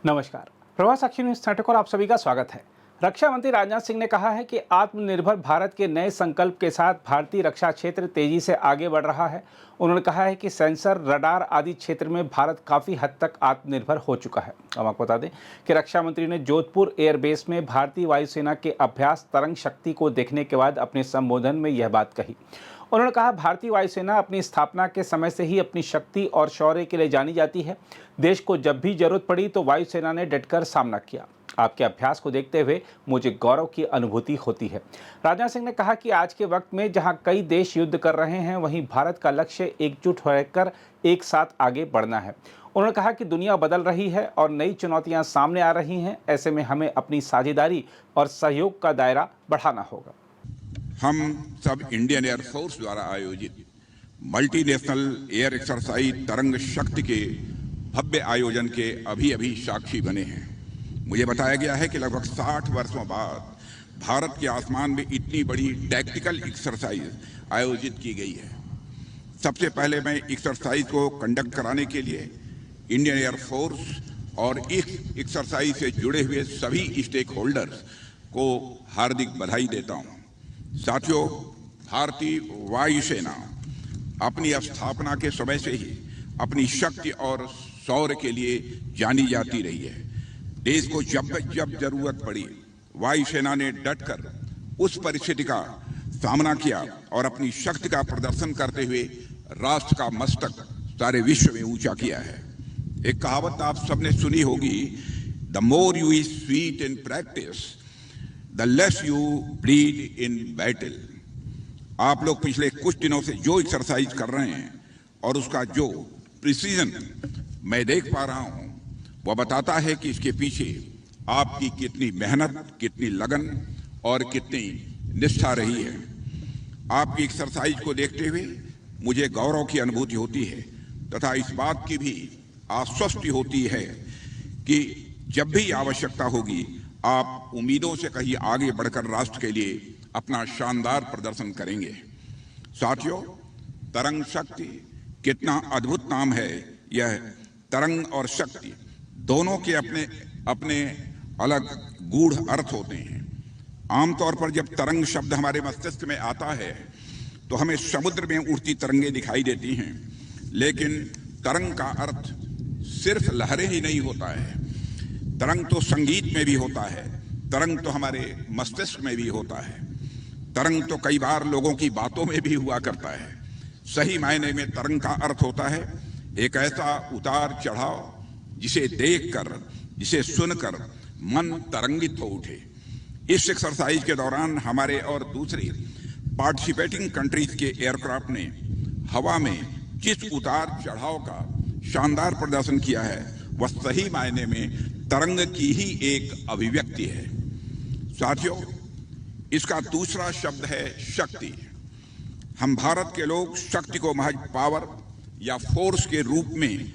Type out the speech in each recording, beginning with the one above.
नमस्कार। प्रवास साक्षी न्यूज 30 और आप सभी का स्वागत है। रक्षा मंत्री राजनाथ सिंह ने कहा है कि आत्मनिर्भर भारत के नए संकल्प के साथ भारतीय रक्षा क्षेत्र तेजी से आगे बढ़ रहा है। उन्होंने कहा है कि सेंसर, रडार आदि क्षेत्र में भारत काफ़ी हद तक आत्मनिर्भर हो चुका है। हम आपको बता दें कि रक्षा मंत्री ने जोधपुर एयरबेस में भारतीय वायुसेना के अभ्यास तरंग शक्ति को देखने के बाद अपने संबोधन में यह बात कही। उन्होंने कहा, भारतीय वायुसेना अपनी स्थापना के समय से ही अपनी शक्ति और शौर्य के लिए जानी जाती है। देश को जब भी जरूरत पड़ी तो वायुसेना ने डटकर सामना किया। आपके अभ्यास को देखते हुए मुझे गौरव की अनुभूति होती है। राजनाथ सिंह ने कहा कि आज के वक्त में जहां कई देश युद्ध कर रहे हैं, वहीं भारत का लक्ष्य एकजुट होकर एक साथ आगे बढ़ना है। उन्होंने कहा कि दुनिया बदल रही है और नई चुनौतियां सामने आ रही हैं। ऐसे में हमें अपनी साझेदारी और सहयोग का दायरा बढ़ाना होगा। हम सब इंडियन एयरफोर्स द्वारा आयोजित मल्टीनेशनल एयर एक्सरसाइज तरंग शक्ति के भव्य आयोजन के अभी साक्षी बने हैं। मुझे बताया गया है कि लगभग 60 वर्षों बाद भारत के आसमान में इतनी बड़ी टैक्टिकल एक्सरसाइज आयोजित की गई है। सबसे पहले मैं एक्सरसाइज को कंडक्ट कराने के लिए इंडियन एयरफोर्स और इस एक्सरसाइज से जुड़े हुए सभी स्टेक होल्डर्स को हार्दिक बधाई देता हूं। साथियों, भारतीय वायुसेना अपनी स्थापना के समय से ही अपनी शक्ति और शौर्य के लिए जानी जाती रही है। देश को जब जरूरत पड़ी, वायुसेना ने डटकर उस परिस्थिति का सामना किया और अपनी शक्ति का प्रदर्शन करते हुए राष्ट्र का मस्तक सारे विश्व में ऊंचा किया है। एक कहावत आप सबने सुनी होगी, the more you sweet in practice the less you bleed in battle. आप लोग पिछले कुछ दिनों से जो एक्सरसाइज कर रहे हैं और उसका जो प्रिसीजन मैं देख पा रहा हूं, वह बताता है कि इसके पीछे आपकी कितनी मेहनत, कितनी लगन और कितनी निष्ठा रही है। आपकी एक्सरसाइज को देखते हुए मुझे गौरव की अनुभूति होती है तथा इस बात की भी आश्वस्ति होती है कि जब भी आवश्यकता होगी, आप उम्मीदों से कहीं आगे बढ़कर राष्ट्र के लिए अपना शानदार प्रदर्शन करेंगे। साथियों, तरंग शक्ति कितना अद्भुत नाम है। यह तरंग और शक्ति दोनों के अपने अपने अलग गूढ़ अर्थ होते हैं। आमतौर पर जब तरंग शब्द हमारे मस्तिष्क में आता है तो हमें समुद्र में उड़ती तरंगें दिखाई देती हैं, लेकिन तरंग का अर्थ सिर्फ लहरें ही नहीं होता है। तरंग तो संगीत में भी होता है, तरंग तो हमारे मस्तिष्क में भी होता है, तरंग तो कई बार लोगों की बातों में भी हुआ करता है। सही मायने में तरंग का अर्थ होता है एक ऐसा उतार चढ़ाव जिसे देखकर, जिसे सुनकर मन तरंगित हो उठे। इस एक्सरसाइज के दौरान हमारे और दूसरी पार्टिसिपेटिंग कंट्रीज के एयरक्राफ्ट ने हवा में जिस उतार चढ़ाव का शानदार प्रदर्शन किया है, वह सही मायने में तरंग की ही एक अभिव्यक्ति है। साथियों, इसका दूसरा शब्द है शक्ति। हम भारत के लोग शक्ति को महज पावर या फोर्स के रूप में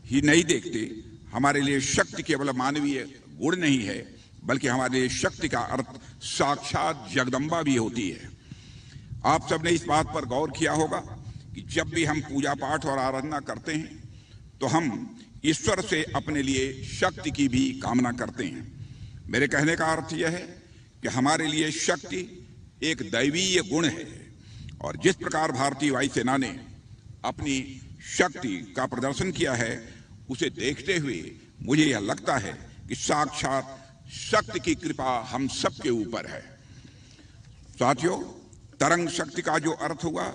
ही नहीं देखते। हमारे लिए शक्ति केवल मानवीय गुण नहीं है, बल्कि हमारे लिए शक्ति का अर्थ साक्षात जगदम्बा भी होती है। आप सबने इस बात पर गौर किया होगा कि जब भी हम पूजा पाठ और आराधना करते हैं तो हम ईश्वर से अपने लिए शक्ति की भी कामना करते हैं। मेरे कहने का अर्थ यह है कि हमारे लिए शक्ति एक दैवीय गुण है और जिस प्रकार भारतीय वायुसेना ने अपनी शक्ति का प्रदर्शन किया है, उसे देखते हुए मुझे यह लगता है कि साक्षात शक्ति की कृपा हम सबके ऊपर है। साथियों, तरंग शक्ति का जो अर्थ हुआ,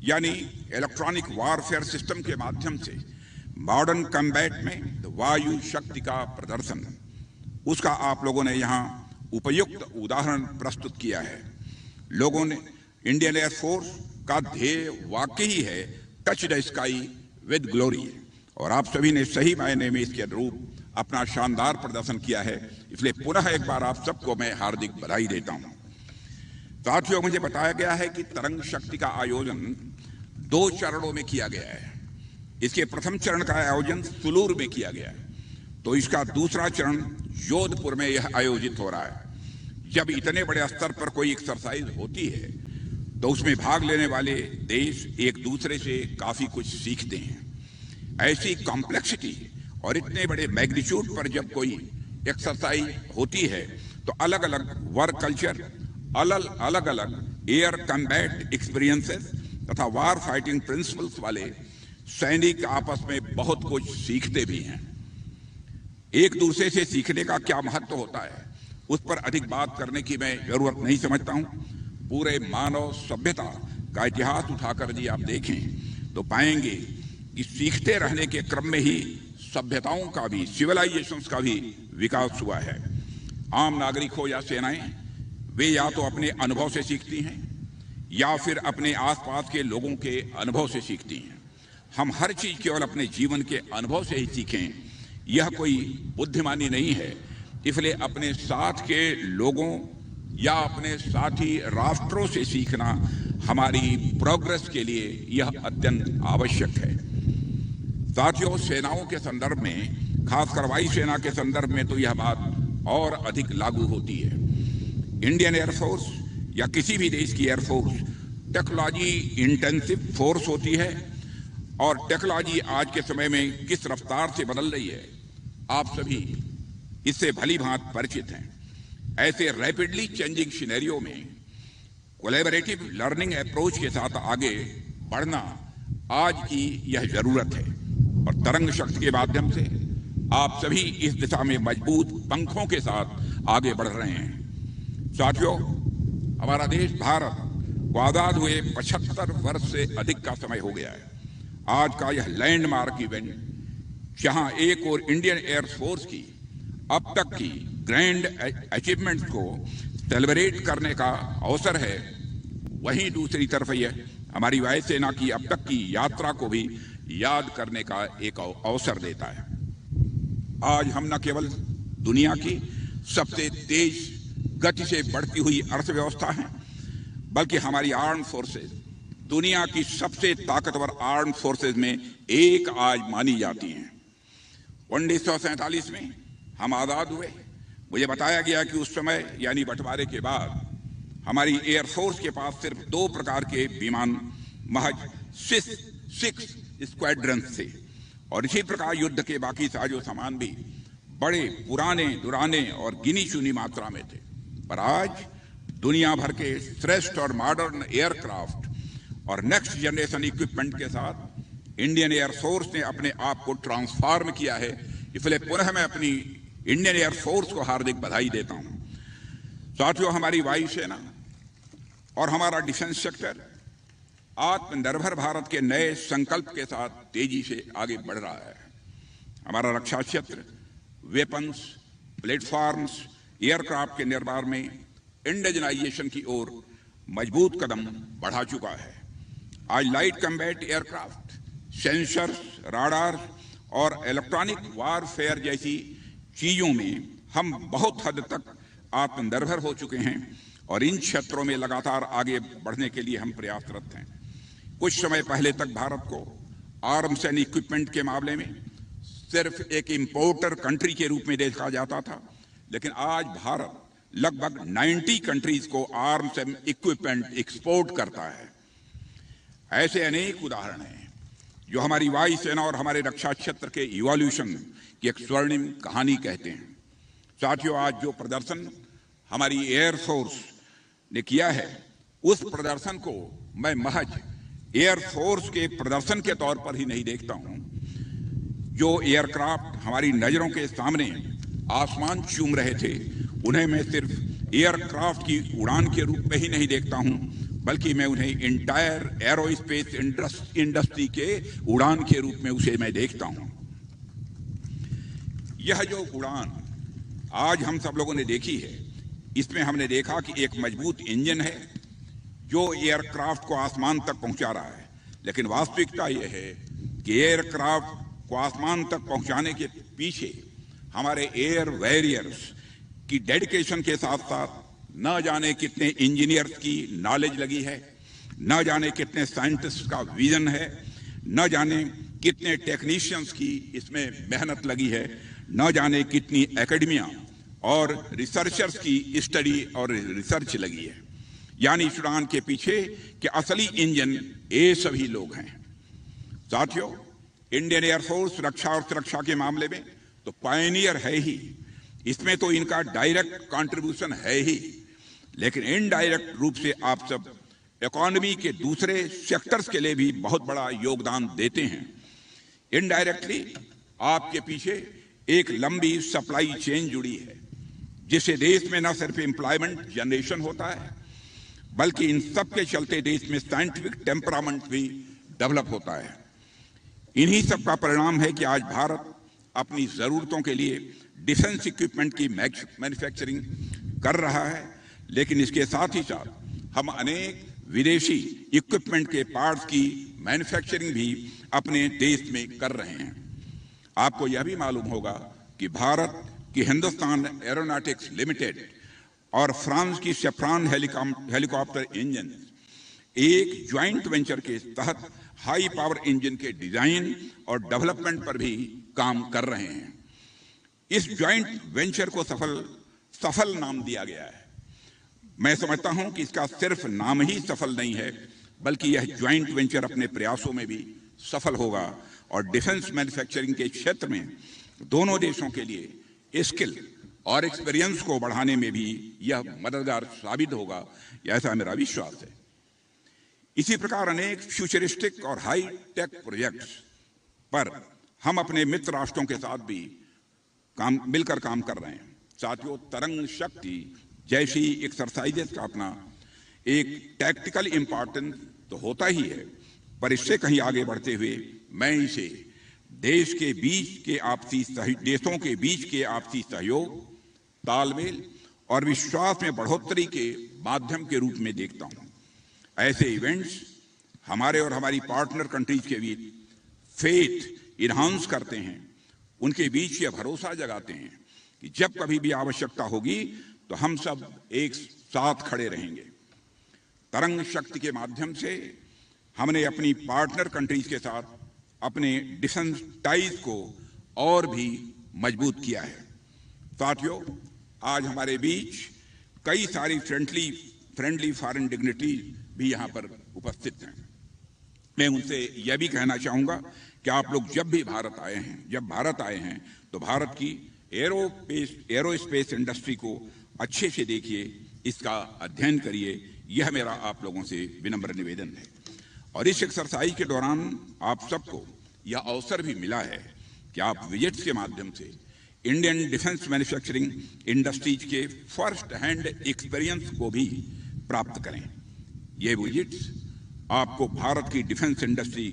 यानी इलेक्ट्रॉनिक वारफेयर सिस्टम के माध्यम से मॉडर्न कम्बैट में वायु शक्ति का प्रदर्शन, उसका आप लोगों ने यहाँ उपयुक्त उदाहरण प्रस्तुत किया है। लोगों ने इंडियन एयरफोर्स का ध्येय वाकई ही है touch the sky with glory, और आप सभी ने सही मायने में इसके अनुरूप अपना शानदार प्रदर्शन किया है। इसलिए पुनः एक बार आप सबको मैं हार्दिक बधाई देता हूं। साथियों, मुझे बताया गया है कि तरंग शक्ति का आयोजन 2 चरणों में किया गया है। इसके प्रथम चरण का आयोजन सुलूर में किया गया है, तो इसका दूसरा चरण जोधपुर में यह आयोजित हो रहा है। जब इतने बड़े स्तर पर कोई एक्सरसाइज होती है तो उसमें भाग लेने वाले देश एक दूसरे से काफी कुछ सीखते हैं। ऐसी कॉम्प्लेक्सिटी और इतने बड़े मैग्नीट्यूड पर जब कोई एक्सरसाइज होती है तो अलग अलग वर्क कल्चर, अलग अलग एयर कम्बैट एक्सपीरियंसेस तथा वार फाइटिंग प्रिंसिपल्स वाले सैनिक आपस में बहुत कुछ सीखते भी हैं। एक दूसरे से सीखने का क्या महत्व होता है उस पर अधिक बात करने की मैं जरूरत नहीं समझता हूं। पूरे मानव सभ्यता का इतिहास उठाकर जी आप देखें तो पाएंगे कि सीखते रहने के क्रम में ही सभ्यताओं का भी, सिविलाइजेशंस का भी विकास हुआ है। आम नागरिक हो या सेनाएं, वे या तो अपने अनुभव से सीखती हैं या फिर अपने आसपास के लोगों के अनुभव से सीखती हैं। हम हर चीज केवल अपने जीवन के अनुभव से ही सीखें, यह कोई बुद्धिमानी नहीं है। इसलिए अपने साथ के लोगों या अपने साथी राष्ट्रों से सीखना हमारी प्रोग्रेस के लिए यह अत्यंत आवश्यक है। साथियों, सेनाओं के संदर्भ में, खासकर वायु सेना के संदर्भ में तो यह बात और अधिक लागू होती है। इंडियन एयरफोर्स या किसी भी देश की एयरफोर्स टेक्नोलॉजी इंटेंसिव फोर्स होती है और टेक्नोलॉजी आज के समय में किस रफ्तार से बदल रही है आप सभी इससे भली भांति परिचित हैं। ऐसे रैपिडली चेंजिंग सिनेरियो में कोलैबोरेटिव लर्निंग अप्रोच के साथ आगे बढ़ना आज की यह जरूरत है और तरंग शक्ति के माध्यम से आप सभी इस दिशा में मजबूत पंखों के साथ आगे बढ़ रहे हैं। साथियों, हमारा देश भारत को आजाद हुए 75 वर्ष से अधिक का समय हो गया है। आज का यह लैंडमार्क इवेंट, जहां एक और इंडियन एयरफोर्स की अब तक की ग्रैंड अचीवमेंट्स को सेलिब्रेट करने का अवसर है, वहीं दूसरी तरफ यह हमारी वायुसेना की अब तक की यात्रा को भी याद करने का एक अवसर देता है। आज हम न केवल दुनिया की सबसे तेज गति से बढ़ती हुई अर्थव्यवस्था है, बल्कि हमारी आर्म फोर्सेज दुनिया की सबसे ताकतवर आर्म फोर्सेज में एक आज मानी जाती हैं। 1947 में हम आजाद हुए। मुझे बताया गया कि उस समय यानी बंटवारे के बाद हमारी एयरफोर्स के पास सिर्फ 2 प्रकार के विमान, महज 6 स्क्वाड्रंस थे और इसी प्रकार युद्ध के बाकी साजो सामान भी बड़े पुराने दुराने और गिनी चुनी मात्रा में थे। पर आज दुनिया भर के श्रेष्ठ और मॉडर्न एयरक्राफ्ट और नेक्स्ट जनरेशन इक्विपमेंट के साथ इंडियन एयरफोर्स ने अपने आप को ट्रांसफॉर्म किया है। इसलिए पुनः मैं अपनी इंडियन एयरफोर्स को हार्दिक बधाई देता हूं। साथियों, हमारी वायुसेना और हमारा डिफेंस सेक्टर आत्मनिर्भर भारत के नए संकल्प के साथ तेजी से आगे बढ़ रहा है। हमारा रक्षा क्षेत्र वेपन्स, प्लेटफॉर्म्स, एयरक्राफ्ट के निर्माण में इंडिजनाइजेशन की ओर मजबूत कदम बढ़ा चुका है। आज light combat aircraft, sensors, radar और इलेक्ट्रॉनिक वारफेयर जैसी चीजों में हम बहुत हद तक आत्मनिर्भर हो चुके हैं और इन क्षेत्रों में लगातार आगे बढ़ने के लिए हम प्रयासरत हैं। कुछ समय पहले तक भारत को आर्म्स एंड इक्विपमेंट के मामले में सिर्फ एक इंपोर्टर कंट्री के रूप में देखा जाता था, लेकिन आज भारत लगभग 90 कंट्रीज को आर्म्स एंड इक्विपमेंट एक्सपोर्ट करता है। ऐसे अनेक उदाहरण हैं जो हमारी वायुसेना और हमारे रक्षा क्षेत्र के इवोल्यूशन की एक स्वर्णिम कहानी कहते हैं। साथियों, आज जो प्रदर्शन हमारी एयरफोर्स ने किया है, उस प्रदर्शन को मैं महज एयरफोर्स के प्रदर्शन के तौर पर ही नहीं देखता हूं। जो एयरक्राफ्ट हमारी नजरों के सामने आसमान चूम रहे थे, उन्हें मैं सिर्फ एयरक्राफ्ट की उड़ान के रूप में ही नहीं देखता हूं, बल्कि मैं उन्हें इंटायर एरोस्पेस इंडस्ट्री के उड़ान के रूप में उसे मैं देखता हूं। यह जो उड़ान आज हम सब लोगों ने देखी है, इसमें हमने देखा कि एक मजबूत इंजन है जो एयरक्राफ्ट को आसमान तक पहुंचा रहा है। लेकिन वास्तविकता यह है कि एयरक्राफ्ट को आसमान तक पहुंचाने के पीछे हमारे एयर वॉरियर्स की डेडिकेशन के साथ साथ न जाने कितने इंजीनियर्स की नॉलेज लगी है, न जाने कितने साइंटिस्ट का विजन है, न जाने कितने टेक्नीशियंस की इसमें मेहनत लगी है, न जाने कितनी एकेडमिया और रिसर्चर्स की स्टडी और रिसर्च लगी है। यानी इस उड़ान के पीछे के असली इंजन ये सभी लोग हैं। साथियों, इंडियन एयरफोर्स रक्षा और सुरक्षा के मामले में तो पायनियर है ही, इसमें तो इनका डायरेक्ट कंट्रीब्यूशन है ही, लेकिन इनडायरेक्ट रूप से आप सब इकोनॉमी के दूसरे सेक्टर्स के लिए भी बहुत बड़ा योगदान देते हैं। इनडायरेक्टली आपके पीछे एक लंबी सप्लाई चेन जुड़ी है, जिससे देश में न सिर्फ एम्प्लॉयमेंट जनरेशन होता है, बल्कि इन सब के चलते देश में साइंटिफिक टेम्परामेंट भी डेवलप होता है। इन्हीं सब का परिणाम है कि आज भारत अपनी जरूरतों के लिए डिफेंस इक्विपमेंट की मैन्युफैक्चरिंग कर रहा है, लेकिन इसके साथ ही साथ हम अनेक विदेशी इक्विपमेंट के पार्ट्स की मैन्युफैक्चरिंग भी अपने देश में कर रहे हैं। आपको यह भी मालूम होगा कि भारत की हिंदुस्तान एरोनॉटिक्स लिमिटेड और फ्रांस की सेफ्रॉन हेलीकॉप्टर इंजन एक ज्वाइंट वेंचर के तहत हाई पावर इंजन के डिजाइन और डेवलपमेंट पर भी काम कर रहे हैं। इस ज्वाइंट वेंचर को सफल नाम दिया गया है। मैं समझता हूं कि इसका सिर्फ नाम ही सफल नहीं है, बल्कि यह ज्वाइंट वेंचर अपने प्रयासों में भी सफल होगा और डिफेंस मैन्युफैक्चरिंग के क्षेत्र में दोनों देशों के लिए स्किल और एक्सपीरियंस को बढ़ाने में भी यह मददगार साबित होगा, ऐसा मेरा विश्वास है। इसी प्रकार अनेक फ्यूचरिस्टिक और हाई टेक प्रोजेक्ट्स पर हम अपने मित्र राष्ट्रों के साथ भी मिलकर काम कर रहे हैं। साथियों, तरंग शक्ति जैसी एक्सरसाइजेस का अपना एक टैक्टिकल इंपॉर्टेंस तो होता ही है, पर इससे कहीं आगे बढ़ते हुए मैं इसे देशों के बीच के आपसी सहयोग, तालमेल और विश्वास में बढ़ोतरी के माध्यम के रूप में देखता हूं। ऐसे इवेंट्स हमारे और हमारी पार्टनर कंट्रीज के बीच फेथ इनहांस करते हैं, उनके बीच यह भरोसा जगाते हैं कि जब कभी भी आवश्यकता होगी तो हम सब एक साथ खड़े रहेंगे। तरंग शक्ति के माध्यम से हमने अपनी पार्टनर कंट्रीज के साथ अपने डिफेंस टाइज को और भी मजबूत किया है। साथियों, आज हमारे बीच कई सारी फ्रेंडली फॉरेन डिग्निटी भी यहां पर उपस्थित हैं। मैं उनसे यह भी कहना चाहूंगा कि आप लोग जब भारत आए हैं तो भारत की एरोस्पेस इंडस्ट्री को अच्छे से देखिए, इसका अध्ययन करिए। यह मेरा आप लोगों से विनम्र निवेदन है। और इस एक्सरसाइज के दौरान आप सबको यह अवसर भी मिला है कि आप विजिट्स के माध्यम से इंडियन डिफेंस मैन्युफैक्चरिंग इंडस्ट्रीज के फर्स्ट हैंड एक्सपीरियंस को भी प्राप्त करें। ये विजिट्स आपको भारत की डिफेंस इंडस्ट्री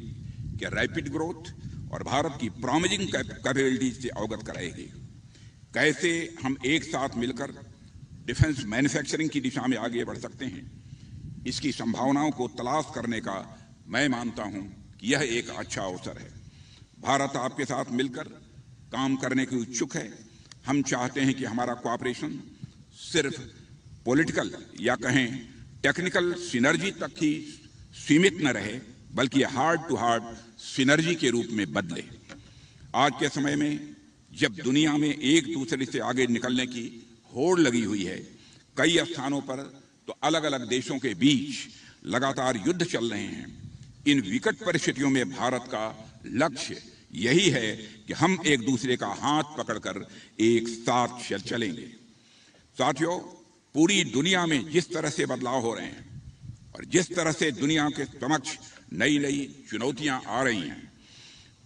के रैपिड ग्रोथ और भारत की प्रॉमिजिंग कैपेबिलिटीज से अवगत कराएगी। कैसे हम एक साथ मिलकर डिफेंस मैन्युफैक्चरिंग की दिशा में आगे बढ़ सकते हैं, इसकी संभावनाओं को तलाश करने का मैं मानता हूं कि यह एक अच्छा अवसर है। भारत आपके साथ मिलकर काम करने के इच्छुक है। हम चाहते हैं कि हमारा कोऑपरेशन सिर्फ पॉलिटिकल या कहें टेक्निकल सिनर्जी तक ही सीमित न रहे, बल्कि हार्ड टू हार्ड सिनर्जी के रूप में बदले। आज के समय में जब दुनिया में एक दूसरे से आगे निकलने की होड़ लगी हुई है, कई स्थानों पर तो अलग अलग देशों के बीच लगातार युद्ध चल रहे हैं, इन विकट परिस्थितियों में भारत का लक्ष्य यही है कि हम एक दूसरे का हाथ पकड़कर एक साथ चलेंगे। साथियों, पूरी दुनिया में जिस तरह से बदलाव हो रहे हैं और जिस तरह से दुनिया के समक्ष नई नई चुनौतियां आ रही हैं,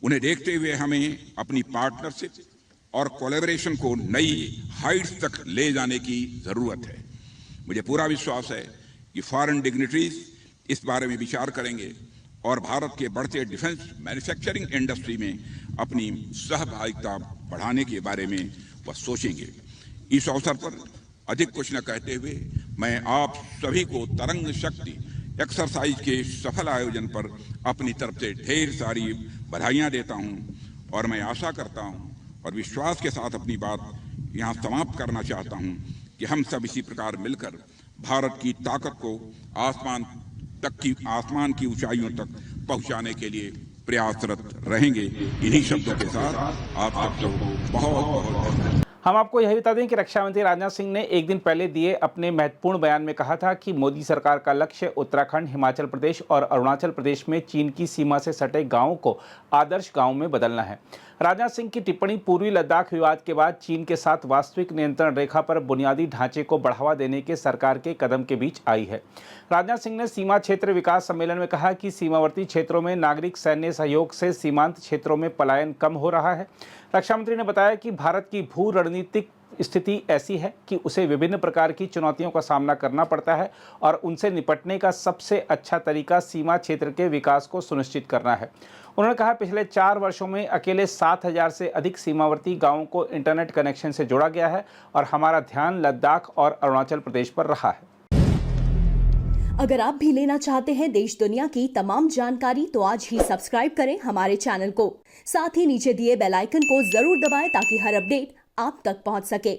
उन्हें देखते हुए हमें अपनी पार्टनरशिप और कोलैबोरेशन को नई हाइट्स तक ले जाने की जरूरत है। मुझे पूरा विश्वास है कि फॉरेन डिग्निटरीज इस बारे में विचार करेंगे और भारत के बढ़ते डिफेंस मैन्युफैक्चरिंग इंडस्ट्री में अपनी सहभागिता बढ़ाने के बारे में वह सोचेंगे। इस अवसर पर अधिक कुछ न कहते हुए मैं आप सभी को तरंग शक्ति एक्सरसाइज के सफल आयोजन पर अपनी तरफ से ढेर सारी बधाइयां देता हूं और मैं आशा करता हूं और विश्वास के साथ अपनी बात यहां समाप्त करना चाहता हूं कि हम सब इसी प्रकार मिलकर भारत की ताकत को आसमान की ऊंचाइयों तक पहुंचाने के लिए प्रयासरत रहेंगे। इन्हीं शब्दों के साथ आप सबको बहुत बहुत हम आपको यह बता दें कि रक्षा मंत्री राजनाथ सिंह ने एक दिन पहले दिए अपने महत्वपूर्ण बयान में कहा था कि मोदी सरकार का लक्ष्य उत्तराखंड, हिमाचल प्रदेश और अरुणाचल प्रदेश में चीन की सीमा से सटे गांवों को आदर्श गांव में बदलना है। राजनाथ सिंह की टिप्पणी पूर्वी लद्दाख विवाद के बाद चीन के साथ वास्तविक नियंत्रण रेखा पर बुनियादी ढांचे को बढ़ावा देने के सरकार के कदम के बीच आई है। राजनाथ सिंह ने सीमा क्षेत्र विकास सम्मेलन में कहा कि सीमावर्ती क्षेत्रों में नागरिक सैन्य सहयोग से सीमांत क्षेत्रों में पलायन कम हो रहा है। रक्षा मंत्री ने बताया कि भारत की भू रणनीतिक स्थिति ऐसी है कि उसे विभिन्न प्रकार की चुनौतियों का सामना करना पड़ता है और उनसे निपटने का सबसे अच्छा तरीका सीमा क्षेत्र के विकास को सुनिश्चित करना है। उन्होंने कहा, पिछले 4 वर्षों में अकेले 7,000 से अधिक सीमावर्ती गांवों को इंटरनेट कनेक्शन से जोड़ा गया है और हमारा ध्यान लद्दाख और अरुणाचल प्रदेश पर रहा है। अगर आप भी लेना चाहते हैं देश दुनिया की तमाम जानकारी तो आज ही सब्सक्राइब करें हमारे चैनल को। साथ ही नीचे दिए बेल आइकन को जरूर दबाएं ताकि हर अपडेट आप तक पहुंच सके।